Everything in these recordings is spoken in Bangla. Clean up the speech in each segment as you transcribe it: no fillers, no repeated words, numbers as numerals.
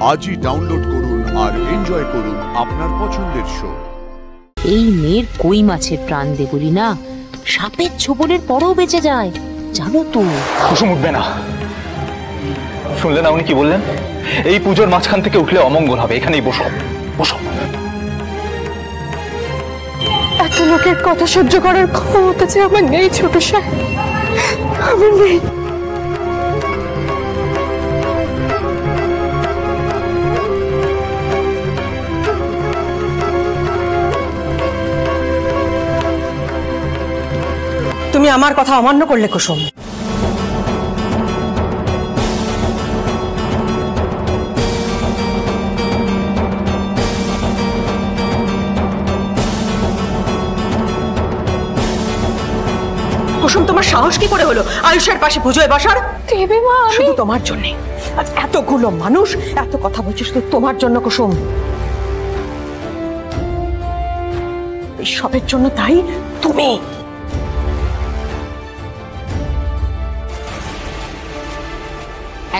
আজই ডাউনলোড করুন আর এনজয় করুন আপনার পছন্দের শো। এই মেয়ের কই মাছের প্রাণ দে বলি না, সাপের ছোবলের পরেও বেঁচে যায়, জানো তো। কুসুম উঠবে না, শুনলে না উনি কি বললেন? এই পুজোর মাঝখান থেকে উঠলে অমঙ্গল হবে, এখানেই বসো বসো। এত লোকের কথা সহ্য করার ক্ষমতা যে আমার নেই ছোট সাহেব, আমার নেই। তুমি আমার কথা অমান্য করলে কুসুম। কুসুম, তোমার সাহস কি করে হলো আয়ুষের পাশে পুজোয় বসার? দেবী মা, শুধু তোমার জন্য। আজ এতগুলো মানুষ এত কথা বলছে শুধু তোমার জন্য কুসুম। এই সবের জন্য তাই তুমি।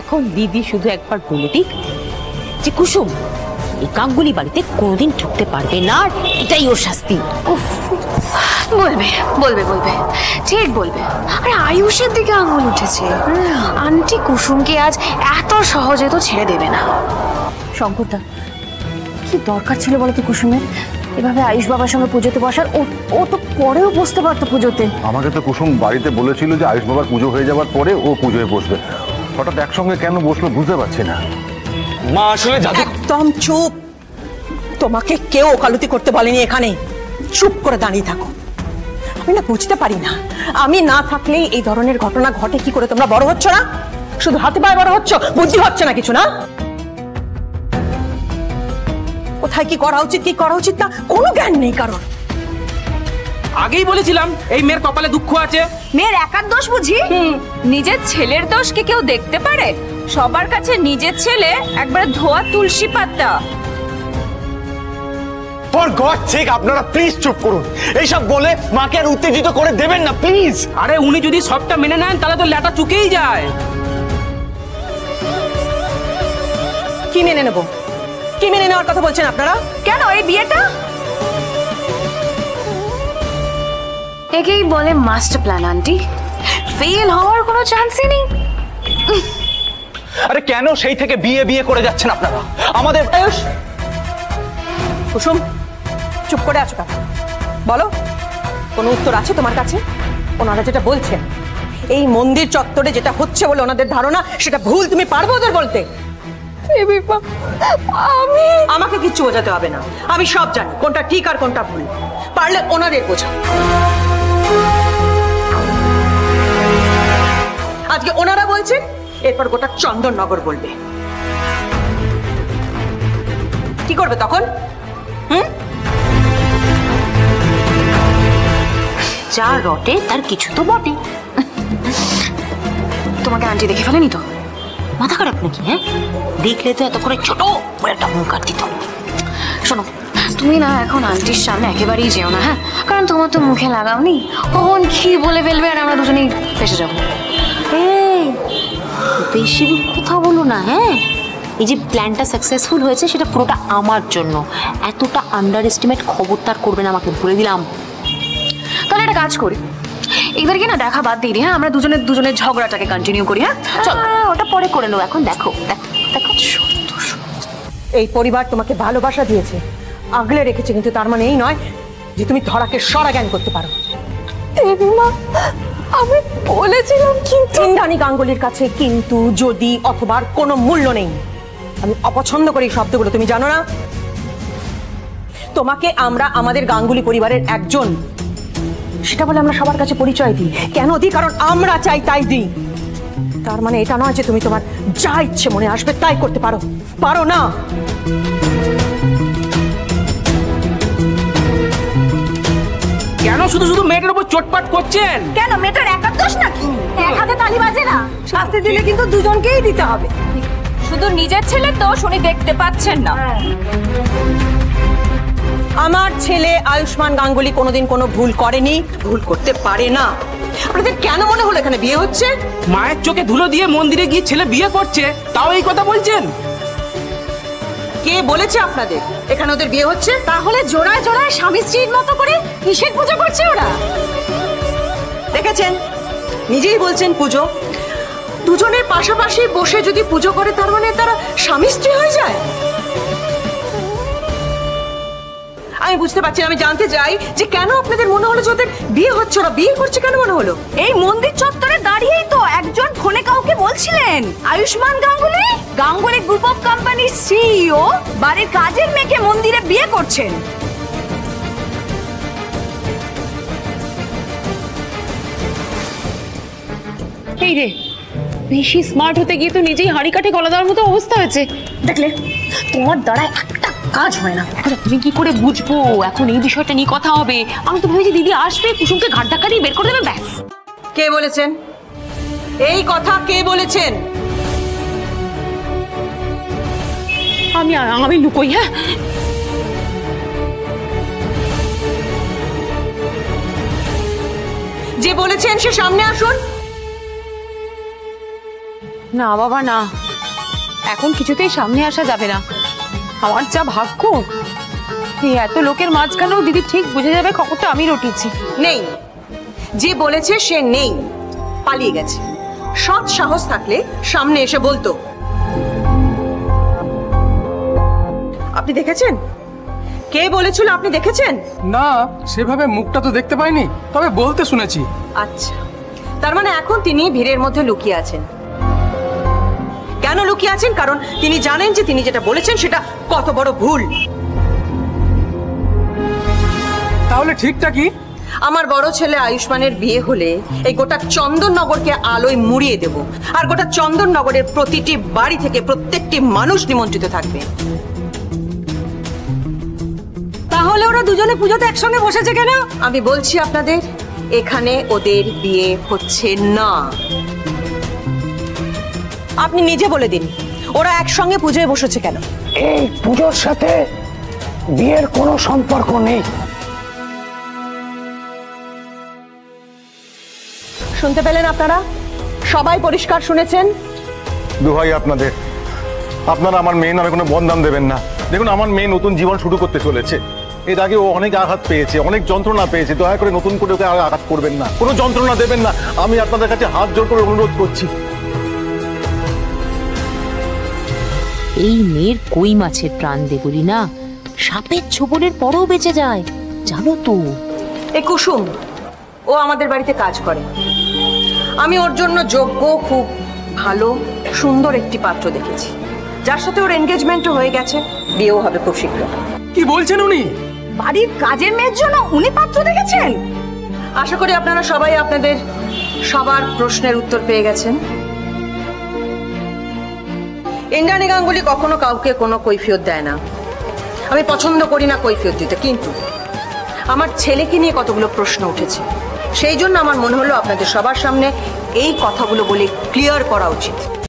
এখন দিদি শুধু একবার বলে দিক যে কুসুম এই গাঙ্গুলি বাড়িতে কোনোদিন ঢুকতে পারবে না, এটাই ওর শাস্তি। বলবে বলবে বলবে ঠিক বলবে। আরে আয়ুষের দিকে আঙুল উঠেছে, আন্টি কুসুমকে আজ এত সহজে তো ছেড়ে দেবে না। শঙ্করদা, কি দরকার ছিল বলতো কুসুমের এভাবে আয়ুষ বাবার সঙ্গে পুজোতে বসার? ও তো পরেও বসতে পারতো পুজোতে। আমাকে তো কুসুম বাড়িতে বলেছিল যে আয়ুষ বাবার পুজো হয়ে যাওয়ার পরে ও পুজোয় বসবে, হঠাৎ একসঙ্গে কেন বসলো বুঝতে পারছি না। মা আসলে একদম চুপ। তোমাকে কেউ ওকালতি করতে বলেনি এখানে, চুপ করে দাঁড়িয়ে থাকো। আমি না বুঝতে পারি না, আমি না থাকলেই এই ধরনের ঘটনা ঘটে কি করে? তোমরা বড় হচ্ছ না, শুধু হাতে পায়ে বড় হচ্ছ, বুদ্ধি হচ্ছে না কিছু না। কোথায় কি করা উচিত কি করা উচিত না কোনো জ্ঞান নেই কারণ। আগেই বলেছিলাম এই মেয়ের কপালে দুঃখ আছে। মেয়ের একার দোষ বুঝি? নিজের ছেলের দোষ কি কেউ দেখতে পারে? সবার কাছে নিজের ছেলে একবার ধোয়া তুলসী পাতা। ফর গড সেক আপনারা প্লিজ চুপ করুন, এইসব বলে মাকে আর উত্তেজিত করে দেবেন না প্লিজ। আরে উনি যদি সবটা মেনে নেন তাহলে তো ল্যাটা চুকেই যায়। কি মেনে নেব? কি মেনে নেওয়ার কথা বলছেন আপনারা? কেন এই বিয়েটা? একেই বলে মাস্টার প্ল্যান আন্টি, ফেল হওয়ার কোনো চান্সই নেই। আরে কেন সেই থেকে বিয়ে বিয়ে করে যাচ্ছেন আপনারা আমাদের? আয়ুষ, কুসুম, চুপ করে আছো কেন? বলো, কোনো উত্তর আছে তোমার কাছে? ওনারা যেটা বলছেন এই মন্দির চত্বরে যেটা হচ্ছে বলে ওনাদের ধারণা, সেটা ভুল। তুমি পারবো ওদের বলতে? আমি আমাকে কিচ্ছু বোঝাতে হবে না, আমি সব জানি কোনটা ঠিক আর কোনটা ভুল। পারলে ওনাদের বোঝাও। আজকে ওনারা বলছেন, এরপর গোটা চন্দননগর বলবে। কি করবে তখন? যা রটে তার কিছু তো বটে। তোমাকে আন্টি দেখে ফেলেনি তো? মাথা খারাপ নাকি? হ্যাঁ, দেখলে তো এত করে ছোট একটা হুঙ্কার দিত। শোনো, তুমি না এখন আন্টির সামনে একেবারেই যেও না, হ্যাঁ? কারণ তোমার তো মুখে লাগাওনি, কখন কি বলে ফেলবে আর আমরা দুজনেই ফেসে যাবো। এই বেশি কথা বলো না। হ্যাঁ, এই যে প্ল্যানটা সাকসেসফুল হয়েছে সেটা পুরোটা আমার জন্য, এতটা আন্ডার এস্টিমেট খবরদার করবেন আমাকে, বলে দিলাম। তাহলে একটা কাজ করি, এদেরকে না দেখা বাদ দিয়ে দিই, হ্যাঁ? আমরা দুজনের ঝগড়াটাকে কন্টিনিউ করি, হ্যাঁ? চল, ওটা পরে করে নেবো, এখন দেখো দেখো দেখো। এই পরিবার তোমাকে ভালোবাসা দিয়েছে, আগলে রেখেছে, কিন্তু তার মানে এই নয় যে তুমি ধরাকে সরা জ্ঞান করতে পারো। আমি বলেছিলাম কিন্তু। ইন্দ্রাণী গাঙ্গুলির কাছে কিন্তু, যদি অথবা কোনো মূল্য নেই। আমি অপছন্দ করি এই শব্দগুলো, তুমি জানো না? তোমাকে আমরা আমাদের গাঙ্গুলি পরিবারের একজন সেটা বলে আমরা সবার কাছে পরিচয় দিই। কেন দিই? কারণ আমরা চাই তাই দিই। তার মানে এটা নয় যে তুমি তোমার যা ইচ্ছে মনে আসবে তাই করতে পারো, পারো না। কেন শুধু শুধু মেয়েটার উপর চোটপাট করছেন? কেন মেয়েটার একার দোষ নাকি? এক হাতে তালি বাজে না, শাস্তি দিলে কিন্তু দুজনকেই দিতে হবে। শুধু নিজের ছেলের দোষ উনি দেখতে পাচ্ছেন না। আমার ছেলে আয়ুষ্মান গাঙ্গুলি কোনোদিন কোনো ভুল করেনি, ভুল করতে পারে না। আপনাদের কেন মনে হলো এখানে বিয়ে হচ্ছে? মায়ের চোখে ধুলো দিয়ে মন্দিরে গিয়ে ছেলে বিয়ে করছে, তাও এই কথা বলছেন? কে বলেছে আপনাদের এখানে ওদের বিয়ে হচ্ছে? তাহলে জোড়ায় জোড়ায় স্বামী স্ত্রীর মতো করে কিসের পুজো করছে ওরা? দেখেছেন, নিজেই বলছেন পুজো। দুজনের পাশাপাশি বসে যদি পুজো করে তার মানে তারা স্বামী স্ত্রী হয়ে যায়? আমি বুঝতে পারছি না, আমি জানতে চাই যে কেন আপনাদের মনে হলো যে ওদের বিয়ে হচ্ছে, ওরা বিয়ে করছে কেন মনে হলো? এই মন্দির চত্বরে দাঁড়িয়েই তো একজন ফোনে কাউকে বলছিলেন আয়ুষ্মান গাঙ্গুলি, গাঙ্গুলি গ্রুপ অফ কোম্পানির সিইও বাড়ির কাজের মেয়েকে মন্দিরে বিয়ে করছেন। এই রে, বেশি স্মার্ট হতে গিয়ে তো নিজেই হাঁড়ি কাঠে গলা দেওয়ার মতো অবস্থা হয়েছে। দেখলে, তোমার দ্বারা একটা কাজ হয় না। এখন আমি কি করে বুঝবো এখন এই বিষয়টা নিয়ে কথা হবে? আমি তো ভেবেছি দিদি আসবে, কুসুমকে ঘাট ধাক্কা দিয়ে বের করে দেবে, ব্যাস। কে বলেছেন এই কথা? কে বলেছেন? আমি লুকোই। হ্যাঁ, যে বলেছেন সে সামনে আসুন। না বাবা না, এখন কিছুতেই সামনে আসা যাবে না। আমার যা ভাগ্য, এই এত লোকের মাঝখানেও দিদি ঠিক বুঝে যাবে খবরটা আমি রটিয়েছি। নেই, যে বলেছে সে নেই, পালিয়ে গেছে। সৎ সাহস থাকলে সামনে এসে বলতো। আপনি দেখেছেন কে বলেছিল? আপনি দেখেছেন? না, সেভাবে মুখটা তো দেখতে পাইনি, তবে বলতে শুনেছি। আচ্ছা, তার মানে এখন তিনি ভিড়ের মধ্যে লুকিয়ে আছেন। কেন লুকিয়ে আছেন? কারণ তিনি জানেন যে তিনি যেটা বলেছেন সেটা কত বড় ভুল। তাহলে ঠিকটা কি? আমার বড় ছেলে আয়ুষ্মানের বিয়ে হলে এই গোটা চন্দননগরকে আলোয় মুড়িয়ে দেব, আর গোটা চন্দননগরের প্রতিটি বাড়ি থেকে প্রত্যেকটি মানুষ নিমন্ত্রিত থাকবে। তাহলে ওরা দুজনে পুজোতে একসঙ্গে বসেছে কেন? আমি বলছি আপনাদের, এখানে ওদের বিয়ে হচ্ছে না। আপনি নিজে বলে দিন, ওরা একসঙ্গে পুজোয় বসেছে কেন? এই পুজোর সাথে বিয়ের কোনো সম্পর্ক নেই। শুনতে পেলেন আপনারা? সবাই পরিষ্কার শুনেছেন? দোহাই আপনাদের, আপনারা আমার মেয়ে নামে কোনো বদনাম দেবেন না। দেখুন, আমার মেয়ে নতুন জীবন শুরু করতে চলেছে। এর আগে ও অনেক আঘাত পেয়েছে, অনেক যন্ত্রণা পেয়েছে। দয়া করে নতুন করে ওকে আর আঘাত করবেন না, কোনো যন্ত্রণা দেবেন না। আমি আপনাদের কাছে হাত জোর করে অনুরোধ করছি। এই মেয়ের কই মাছের প্রাণ দে বলি না, সাপের ছোবলের পরেও বেঁচে যায়, জানো তো। এই কুসুম, ও আমাদের বাড়িতে কাজ করে। আমি ওর জন্য যোগ্য, খুব ভালো, সুন্দর একটি পাত্র দেখেছি, যার সাথে ওর এনগেজমেন্টও হয়ে গেছে, বিয়েও হবে খুব শীঘ্র। কি বলছেন উনি? বাড়ির কাজের মেয়ের জন্য উনি পাত্র দেখেছেন? আশা করি আপনারা সবাই আপনাদের সবার প্রশ্নের উত্তর পেয়ে গেছেন। ইন্দ্রাণী গাঙ্গুলি কখনো কাউকে কোনো কৈফিয়ত দেয় না। আমি পছন্দ করি না কৈফিয়ত দিতে, কিন্তু আমার ছেলেকে নিয়ে কতগুলো প্রশ্ন উঠেছে, সেই জন্য আমার মনে হলো আপনাদের সবার সামনে এই কথাগুলো বলে ক্লিয়ার করা উচিত।